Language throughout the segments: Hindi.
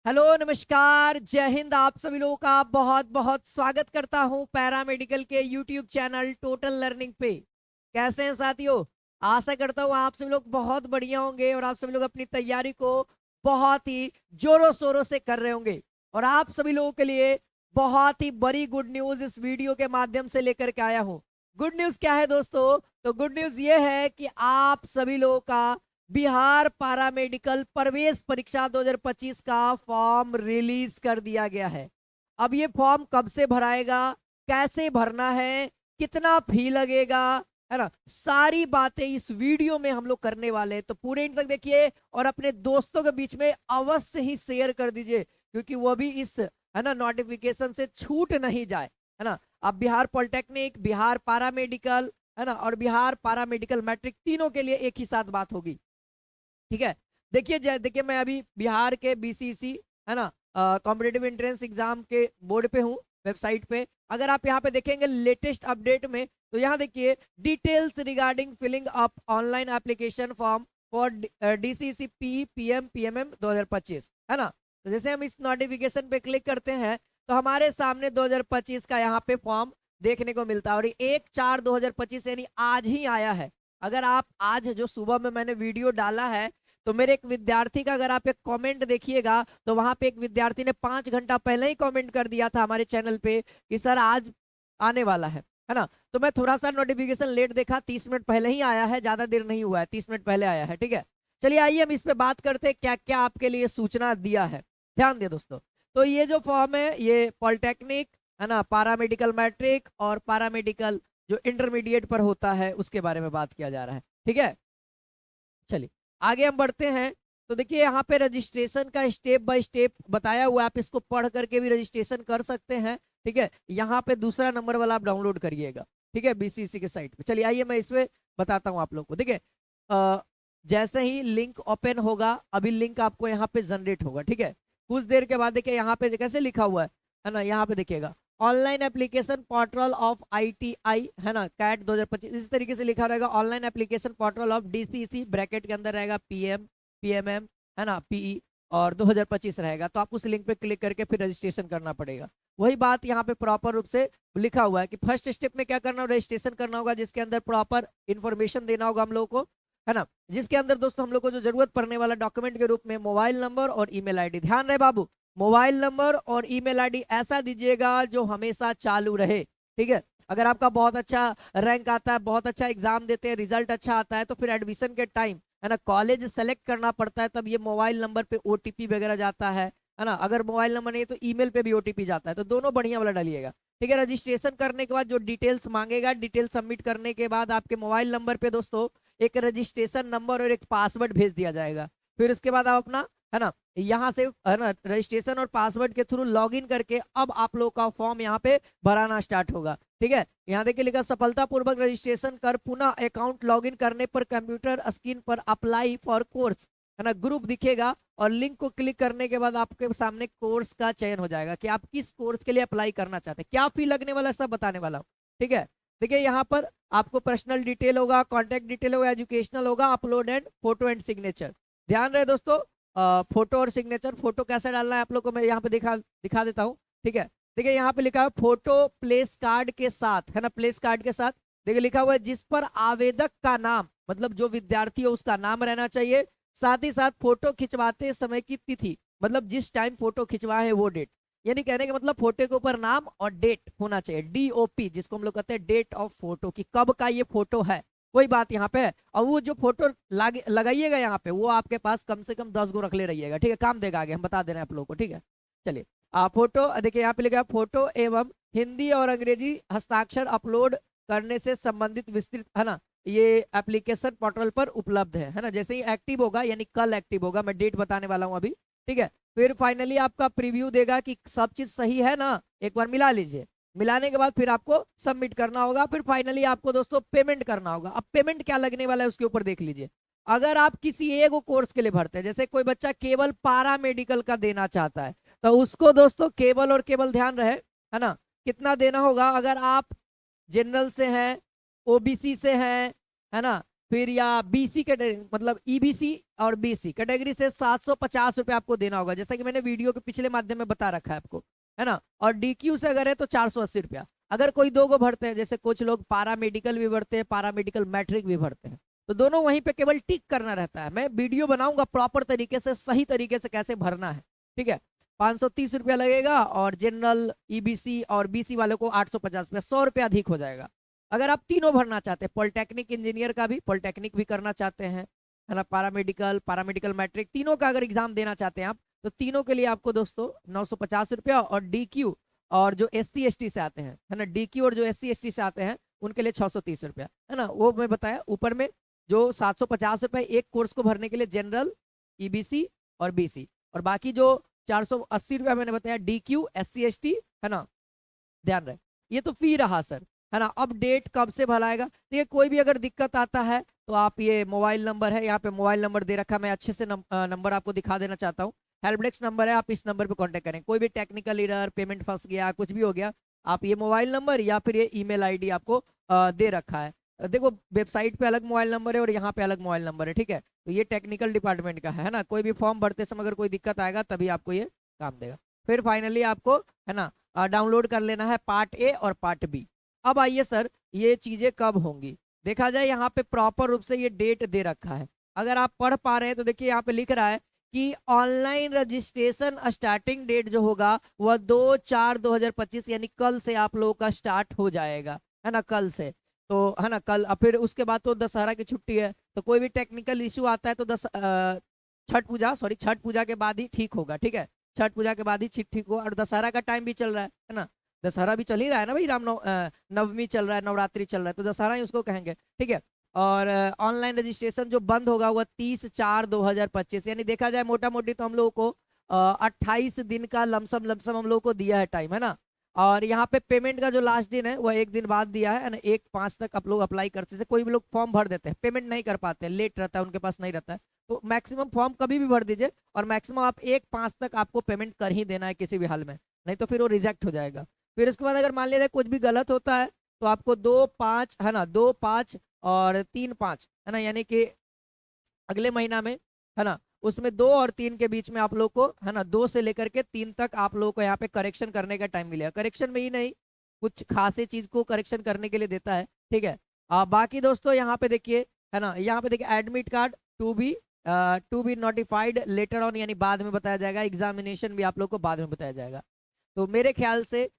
हेलो नमस्कार जय हिंद। आप सभी लोगों का बहुत बहुत स्वागत करता हूं पैरामेडिकल के यूट्यूब चैनल टोटल लर्निंग पे। कैसे हैं साथियों? आशा करता हूं आप सभी लोग बहुत बढ़िया होंगे और आप सभी लोग अपनी तैयारी को बहुत ही जोरों शोरों से कर रहे होंगे। और आप सभी लोगों के लिए बहुत ही बड़ी गुड न्यूज इस वीडियो के माध्यम से लेकर के आया हूं। गुड न्यूज क्या है दोस्तों? तो गुड न्यूज ये है कि आप सभी लोगों का बिहार पैरामेडिकल प्रवेश परीक्षा 2025 का फॉर्म रिलीज कर दिया गया है। अब ये फॉर्म कब से भराएगा, कैसे भरना है, कितना फी लगेगा, है ना, सारी बातें इस वीडियो में हम लोग करने वाले हैं। तो पूरे एंड तक देखिए और अपने दोस्तों के बीच में अवश्य ही शेयर कर दीजिए, क्योंकि वो भी इस, है ना, नोटिफिकेशन से छूट नहीं जाए, है ना। अब बिहार पॉलिटेक्निक, बिहार पैरामेडिकल, है ना, और बिहार पैरामेडिकल मैट्रिक तीनों के लिए एक ही साथ बात होगी। ठीक है। देखिए मैं अभी बिहार के बीसीसी, है ना, कॉम्पिटेटिव एंट्रेंस एग्जाम के बोर्ड पे हूँ, वेबसाइट पे। अगर आप यहाँ पे देखेंगे लेटेस्ट अपडेट में, तो यहाँ देखिए details regarding filling up online application form for DCC P PM PMM 2025, है ना। तो जैसे हम इस नोटिफिकेशन पे क्लिक करते हैं तो हमारे सामने 2025 का यहाँ पे फॉर्म देखने को मिलता है, और 1/4/2025 यानी आज ही आया है। अगर आप आज जो सुबह में मैंने वीडियो डाला है, तो मेरे एक विद्यार्थी का अगर आप एक कमेंट देखिएगा तो वहां पे एक विद्यार्थी ने 5 घंटा पहले ही कमेंट कर दिया था हमारे चैनल पे कि सर आज आने वाला है ना। तो मैं थोड़ा सा नोटिफिकेशन लेट देखा, 30 मिनट पहले ही आया है, ज्यादा देर नहीं हुआ है, 30 मिनट पहले आया है। ठीक है, चलिए आइए हम इस पे बात करते हैं क्या क्या आपके लिए सूचना दिया है। ध्यान दिए दोस्तों। तो ये जो फॉर्म है ये पॉलिटेक्निक, है ना, पैरामेडिकल मैट्रिक और पैरामेडिकल जो इंटरमीडिएट पर होता है उसके बारे में बात किया जा रहा है। ठीक है, चलिए आगे हम बढ़ते हैं। तो देखिए यहाँ पे रजिस्ट्रेशन का स्टेप बाय स्टेप बताया हुआ है, आप इसको पढ़ करके भी रजिस्ट्रेशन कर सकते हैं। ठीक है, यहाँ पे दूसरा नंबर वाला आप डाउनलोड करिएगा। ठीक है, बीसीसी के साइट पे। चलिए आइए मैं इसमें बताता हूँ आप लोग को। देखिए जैसे ही लिंक ओपन होगा, अभी लिंक आपको यहाँ पे जनरेट होगा। ठीक है, कुछ देर के बाद देखिए यहाँ पे कैसे लिखा हुआ है ना, यहाँ पे देखिएगा online application portal of ITI, है ना, कैट 2025, इस तरीके से लिखा रहेगा। Online application portal of DCC bracket के अंदर रहेगा पीएम पीएमएम, है ना, पीई, और 2025 रहेगा। तो आप उस लिंक पे क्लिक करके फिर रजिस्ट्रेशन करना पड़ेगा। वही बात यहाँ पे प्रॉपर रूप से लिखा हुआ है कि फर्स्ट स्टेप में क्या करना होगा, रजिस्ट्रेशन करना होगा, जिसके अंदर प्रॉपर इन्फॉर्मेशन देना होगा हम लोग को, है ना। जिसके अंदर दोस्तों हम लोग को जो जरूरत पड़ने वाला डॉक्यूमेंट के रूप में मोबाइल नंबर और ईमेल आईडी, ध्यान रहे बाबू, मोबाइल नंबर और ईमेल आईडी ऐसा दीजिएगा जो हमेशा चालू रहे। ठीक है, अगर आपका बहुत अच्छा रैंक आता है, बहुत अच्छा एग्जाम देते हैं, रिजल्ट अच्छा आता है, तो फिर एडमिशन के टाइम, है ना, कॉलेज सेलेक्ट करना पड़ता है, तब ये मोबाइल नंबर पे ओटीपी वगैरह जाता है ना। अगर मोबाइल नंबर नहीं तो ईमेल पे भी ओटीपी जाता है, तो दोनों बढ़िया वाला डालिएगा। ठीक है, रजिस्ट्रेशन करने के बाद जो डिटेल्स मांगेगा, डिटेल सबमिट करने के बाद आपके मोबाइल नंबर पे दोस्तों एक रजिस्ट्रेशन नंबर और एक पासवर्ड भेज दिया जाएगा। फिर उसके बाद आप अपना, है ना, यहाँ से, है ना, रजिस्ट्रेशन और पासवर्ड के थ्रू लॉगिन करके अब आप लोग का फॉर्म यहाँ पे भराना स्टार्ट होगा। ठीक है, यहाँ देखिए लिखा सफलतापूर्वक रजिस्ट्रेशन कर पुनः अकाउंट लॉगिन करने पर कंप्यूटर स्क्रीन पर अप्लाई फॉर कोर्स, है ना, ग्रुप दिखेगा, और लिंक को क्लिक करने के बाद आपके सामने कोर्स का चयन हो जाएगा कि आप किस कोर्स के लिए अप्लाई करना चाहते हैं, क्या फी लगने वाला है, सब बताने वाला हूँ। ठीक है, देखिए यहाँ पर आपको पर्सनल डिटेल होगा, कॉन्टेक्ट डिटेल होगा, एजुकेशनल होगा, upload and photo and signature. ध्यान रहे दोस्तों, फोटो और सिग्नेचर, फोटो कैसे डालना है आप लोग को मैं यहाँ पे दिखा दिखा देता हूँ। ठीक है, देखिए यहाँ पे लिखा है फोटो प्लेस कार्ड के साथ, है ना, प्लेस कार्ड के साथ देखिए लिखा हुआ है जिस पर आवेदक का नाम, मतलब जो विद्यार्थी हो उसका नाम रहना चाहिए, साथ ही साथ फोटो खिंचवाते समय की तिथि, मतलब जिस टाइम फोटो खिंचवाए है वो डेट, यानी कहने का मतलब फोटो के ऊपर नाम और डेट होना चाहिए, डीओपी जिसको हम लोग कहते हैं डेट ऑफ फोटो, कि कब का ये फोटो है, वही बात यहाँ पे है। और वो जो फोटो लगाइएगा यहाँ पे, वो आपके पास कम से कम 10 गो रख ले रहिएगा। ठीक है, काम देगा आगे, हम बता दे रहे हैं आप लोगों को। ठीक है, चलिए फोटो देखिए यहाँ पे लिखा है फोटो एवं हिंदी और अंग्रेजी हस्ताक्षर अपलोड करने से संबंधित विस्तृत, है ना, ये एप्लीकेशन पोर्टल पर उपलब्ध है ना। जैसे ही एक्टिव होगा, यानी कल एक्टिव होगा, मैं डेट बताने वाला हूँ अभी। ठीक है, फिर फाइनली आपका प्रीव्यू देगा कि सब चीज सही है ना, एक बार मिला लीजिए। मिलाने के बाद फिर आपको सबमिट करना होगा, फिर फाइनली आपको दोस्तों पेमेंट करना होगा। अब पेमेंट क्या लगने वाला है उसके ऊपर देख लीजिए। अगर आप किसी एक कोर्स के लिए भरते हैं, जैसे कोई बच्चा केवल पारा मेडिकल का देना चाहता है, तो उसको दोस्तों केवल और केवल ध्यान रहे, है ना, कितना देना होगा। अगर आप जनरल से हैं, ओबीसी से हैं, है ना, फिर या बीसी कैटेगरी मतलब ईबीसी और बीसी कैटेगरी से 750 रुपये आपको देना होगा, जैसा कि मैंने वीडियो के पिछले माध्यम में बता रखा है आपको, है ना। और डीक्यू से अगर है तो 480 रुपया। अगर कोई दो गो भरते हैं, जैसे कुछ लोग पारा मेडिकल भी भरते हैं, पारा मेडिकल मैट्रिक भी भरते हैं, तो दोनों वहीं पे केवल टिक करना रहता है। मैं वीडियो बनाऊंगा प्रॉपर तरीके से, सही तरीके से कैसे भरना है, ठीक है। 530 रुपया लगेगा और जनरल ईबीसी और बीसी वालों को 850 रुपया, 100 रुपया अधिक हो जाएगा। अगर आप तीनों भरना चाहते हैं, पॉलिटेक्निक इंजीनियर का भी, पॉलिटेक्निक भी करना चाहते हैं, है ना, पारामेडिकल, पारामेडिकल मैट्रिक, तीनों का अगर एग्जाम देना चाहते हैं आप, तो तीनों के लिए आपको दोस्तों 950 रुपया। और डीक्यू और जो SC ST से आते हैं, है ना, डीक्यू और जो SC ST से आते हैं उनके लिए 630 रुपया, है ना। वो मैं बताया ऊपर में, जो 750 रुपये एक कोर्स को भरने के लिए जनरल, ईबीसी और बीसी, और बाकी जो 480 रुपया मैंने बताया डीक्यू, SC ST, है ना, ध्यान रहे। ये तो फी रहा सर, है ना। अब डेट कब से भराएगा, तो ये कोई भी अगर दिक्कत आता है तो आप, ये मोबाइल नंबर है, यहाँ पे मोबाइल नंबर दे रखा है, मैं अच्छे से नंबर आपको दिखा देना चाहता हूँ। हेल्प डेस्क नंबर है, आप इस नंबर पे कांटेक्ट करें। कोई भी टेक्निकल एरर, पेमेंट फंस गया, कुछ भी हो गया, आप ये मोबाइल नंबर या फिर ये ईमेल आईडी आपको दे रखा है। देखो वेबसाइट पे अलग मोबाइल नंबर है और यहाँ पे अलग मोबाइल नंबर है, ठीक है। तो ये टेक्निकल डिपार्टमेंट का है ना। कोई भी फॉर्म भरते समय अगर कोई दिक्कत आएगा तभी आपको ये काम देगा। फिर फाइनली आपको, है ना, डाउनलोड कर लेना है पार्ट ए और पार्ट बी। अब आइए सर, ये चीजें कब होंगी, देखा जाए यहाँ पे प्रॉपर रूप से ये डेट दे रखा है। अगर आप पढ़ पा रहे हैं तो देखिए यहाँ पे लिख रहा है कि ऑनलाइन रजिस्ट्रेशन स्टार्टिंग डेट जो होगा वह 2/4/2025 यानी कल से आप लोगों का स्टार्ट हो जाएगा, है ना, कल से। तो है ना, कल। फिर उसके बाद तो दशहरा की छुट्टी है, तो कोई भी टेक्निकल इश्यू आता है तो छठ पूजा के बाद ही ठीक होगा, ठीक है। छठ पूजा के बाद ही ठीक होगा। और दशहरा का टाइम भी चल रहा है ना, दशहरा भी चल ही रहा है ना भाई, नवमी चल रहा है, नवरात्रि चल रहा है, तो दशहरा ही उसको कहेंगे, ठीक है। और ऑनलाइन रजिस्ट्रेशन जो बंद होगा वह 30/4/2025, यानी देखा जाए मोटा मोटी तो हम लोगों को 28 दिन का लमसम लमसम हम लोगों को दिया है टाइम, है ना। और यहाँ पे पेमेंट का जो लास्ट दिन है वह 1 दिन बाद दिया है ना, 1/5 तक आप लोग अप्लाई कर सकते हैं। कोई भी लोग फॉर्म भर देते हैं, पेमेंट नहीं कर पाते, लेट रहता है, उनके पास नहीं रहता है, तो मैक्सिमम फॉर्म कभी भी भर दीजिए, और मैक्सिमम आप 1/5 तक आपको पेमेंट कर ही देना है किसी भी हाल में, नहीं तो फिर वो रिजेक्ट हो जाएगा। फिर उसके बाद अगर मान लीजिए कुछ भी गलत होता है तो आपको 2/5, है ना, 2/5 और 3/5, है ना, यानी कि अगले महीना में, है ना, उसमें 2 और 3 के बीच में आप लोग को, है ना, 2 से लेकर के 3 तक आप लोगों को यहाँ पे करेक्शन करने का टाइम मिलेगा। करेक्शन में ही नहीं, कुछ खासी चीज को करेक्शन करने के लिए देता है, ठीक है। बाकी दोस्तों यहाँ पे देखिए, है ना, यहाँ पे देखिए admit card to be notified later on, यानी बाद में बताया जाएगा। एग्जामिनेशन भी आप लोग को बाद में बताया जाएगा। तो मेरे ख्याल से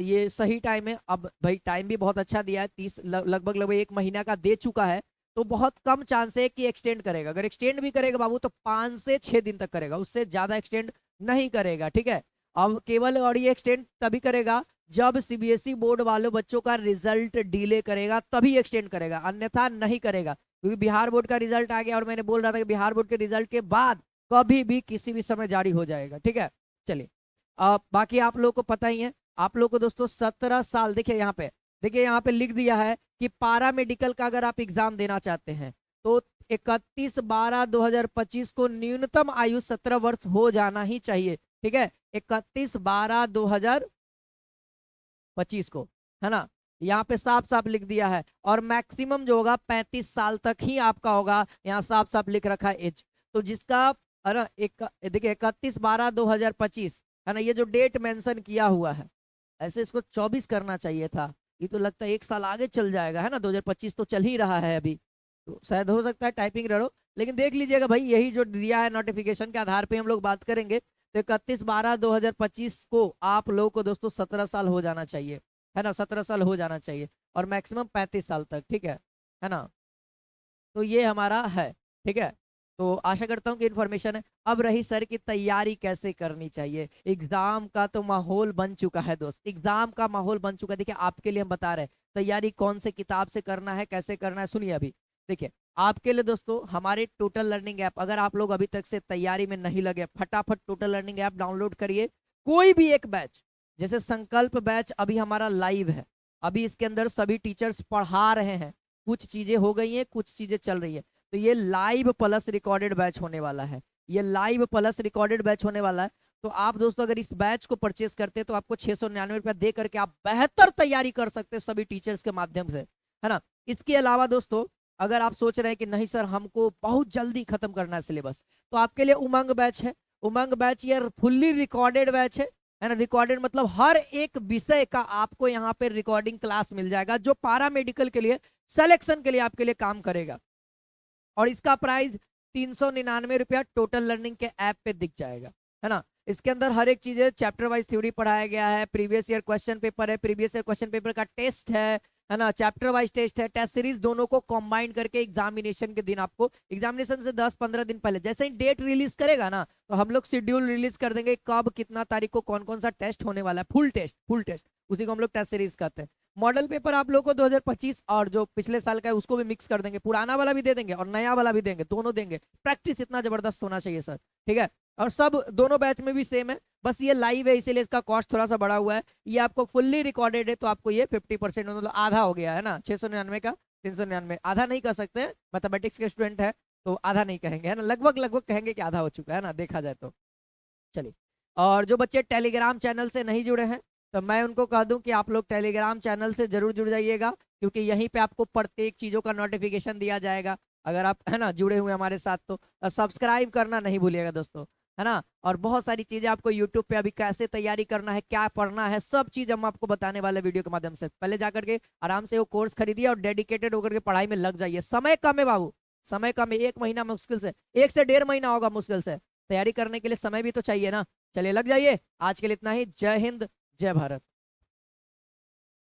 ये सही टाइम है। अब भाई टाइम भी बहुत अच्छा दिया है, 30 लगभग लगभग 1 महीना का दे चुका है, तो बहुत कम चांस है कि एक्सटेंड करेगा। अगर एक्सटेंड भी करेगा बाबू तो 5 से 6 दिन तक करेगा, उससे ज्यादा एक्सटेंड नहीं करेगा, ठीक है। अब केवल और ये एक्सटेंड तभी करेगा जब CBSE बोर्ड वालों बच्चों का रिजल्ट डिले करेगा, तभी एक्सटेंड करेगा, अन्यथा नहीं करेगा। क्योंकि बिहार बोर्ड का रिजल्ट आ गया और मैंने बोल रहा था कि बिहार बोर्ड के रिजल्ट के बाद कभी भी किसी भी समय जारी हो जाएगा, ठीक है। चलिए, बाकी आप लोग को पता ही है, आप लोग को दोस्तों 17 साल, देखिए यहाँ पे लिख दिया है कि पारा मेडिकल का अगर आप एग्जाम देना चाहते हैं तो 31/12/2025 को न्यूनतम आयु 17 वर्ष हो जाना ही चाहिए, ठीक है। 31/12/2025 को, है ना, यहाँ पे साफ साफ लिख दिया है। और मैक्सिमम जो होगा 35 साल तक ही आपका होगा, यहाँ साफ साफ लिख रखा है एज। तो जिसका, है ना, देखिए 31/12/2025, है ना, ये जो डेट मेंशन किया हुआ है, ऐसे इसको 24 करना चाहिए था। ये तो लगता है 1 साल आगे चल जाएगा, है ना, 2025 तो चल ही रहा है अभी, तो शायद हो सकता है टाइपिंग रहो, लेकिन देख लीजिएगा भाई, यही जो दिया है नोटिफिकेशन के आधार पे हम लोग बात करेंगे। तो 31/12/2025 को आप लोगों को दोस्तों 17 साल हो जाना चाहिए, है ना, 17 साल हो जाना चाहिए, और मैक्सिमम 35 साल तक, ठीक है ना। तो ये हमारा है, ठीक है। तो आशा करता हूँ कि इन्फॉर्मेशन है। अब रही सर की तैयारी कैसे करनी चाहिए। एग्जाम का तो माहौल बन चुका है दोस्त, एग्जाम का माहौल बन चुका है। देखिए आपके लिए हम बता रहे हैं तैयारी कौन से किताब से करना है, कैसे करना है, सुनिए अभी। देखिए आपके लिए दोस्तों हमारे टोटल लर्निंग ऐप, अगर आप लोग अभी तक से तैयारी में नहीं लगे, फटाफट टोटल लर्निंग ऐप डाउनलोड करिए। कोई भी एक बैच, जैसे संकल्प बैच अभी हमारा लाइव है, अभी इसके अंदर सभी टीचर्स पढ़ा रहे हैं, कुछ चीजें हो गई हैं, कुछ चीजें चल रही है। तो ये लाइव प्लस रिकॉर्डेड बैच होने वाला है, ये लाइव प्लस रिकॉर्डेड बैच होने वाला है। तो आप दोस्तों अगर इस बैच को परचेस करते हैं तो आपको 699 रुपया दे करके आप बेहतर तैयारी कर सकते हैं सभी टीचर्स के माध्यम से, है ना। इसके अलावा दोस्तों अगर आप सोच रहे हैं कि नहीं सर हमको बहुत जल्दी खत्म करना है सिलेबस, तो आपके लिए उमंग बैच है। उमंग बैच ये फुल्ली रिकॉर्डेड बैच है ना। रिकॉर्डेड मतलब हर एक विषय का आपको यहाँ पे रिकॉर्डिंग क्लास मिल जाएगा, जो पारा मेडिकल के लिए सिलेक्शन के लिए आपके लिए काम करेगा। और इसका प्राइस 399 रुपया टोटल लर्निंग के ऐप पे दिख जाएगा, है ना। इसके अंदर हर एक चीज है, चैप्टर वाइज थ्योरी पढ़ाया गया है, प्रीवियस ईयर क्वेश्चन पेपर है, प्रीवियस ईयर क्वेश्चन पेपर का टेस्ट है ना, चैप्टर वाइज टेस्ट है, टेस्ट सीरीज दोनों को कंबाइन करके एग्जामिनेशन के दिन आपको, एग्जामिनेशन से 10-15 दिन पहले जैसे ही डेट रिलीज करेगा ना, तो हम लोग शेड्यूल रिलीज कर देंगे कब कितना तारीख को कौन कौन सा टेस्ट होने वाला है, फुल टेस्ट उसी को हम लोग टेस्ट सीरीज कहते हैं। मॉडल पेपर आप लोग को 2025 और जो पिछले साल का है उसको भी मिक्स कर देंगे, पुराना वाला भी दे देंगे और नया वाला भी देंगे, दोनों देंगे। प्रैक्टिस इतना जबरदस्त होना चाहिए सर, ठीक है। और सब दोनों बैच में भी सेम है, बस ये लाइव है इसीलिए इसका कॉस्ट थोड़ा सा बढ़ा हुआ है। ये आपको फुल्ली रिकॉर्डेड है तो आपको ये 50% मतलब आधा हो गया है ना, 699 का 399, आधा नहीं कर सकते हैं, मैथमेटिक्स के स्टूडेंट है तो आधा नहीं कहेंगे, है ना, लगभग लगभग कहेंगे कि आधा हो चुका है ना, देखा जाए तो। चलिए, और जो बच्चे टेलीग्राम चैनल से नहीं जुड़े हैं तो मैं उनको कह दूं कि आप लोग टेलीग्राम चैनल से जरूर जुड़ जाइएगा, क्योंकि यहीं पे आपको प्रत्येक चीज़ों का नोटिफिकेशन दिया जाएगा। अगर आप है ना जुड़े हुए हमारे साथ तो सब्सक्राइब करना नहीं भूलिएगा दोस्तों, है ना। और बहुत सारी चीज़ें आपको यूट्यूब पे अभी कैसे तैयारी करना है, क्या पढ़ना है, सब चीज़ हम आपको बताने वाले वीडियो के माध्यम से। पहले जाकर के आराम से वो कोर्स खरीदिए और डेडिकेटेड होकर के पढ़ाई में लग जाइए। समय कम है बाबू, समय कम है, 1 महीना मुश्किल से, 1 से 1.5 महीना होगा मुश्किल से, तैयारी करने के लिए समय भी तो चाहिए ना। चलिए लग जाइए, आज के लिए इतना ही। जय हिंद, जय भारत।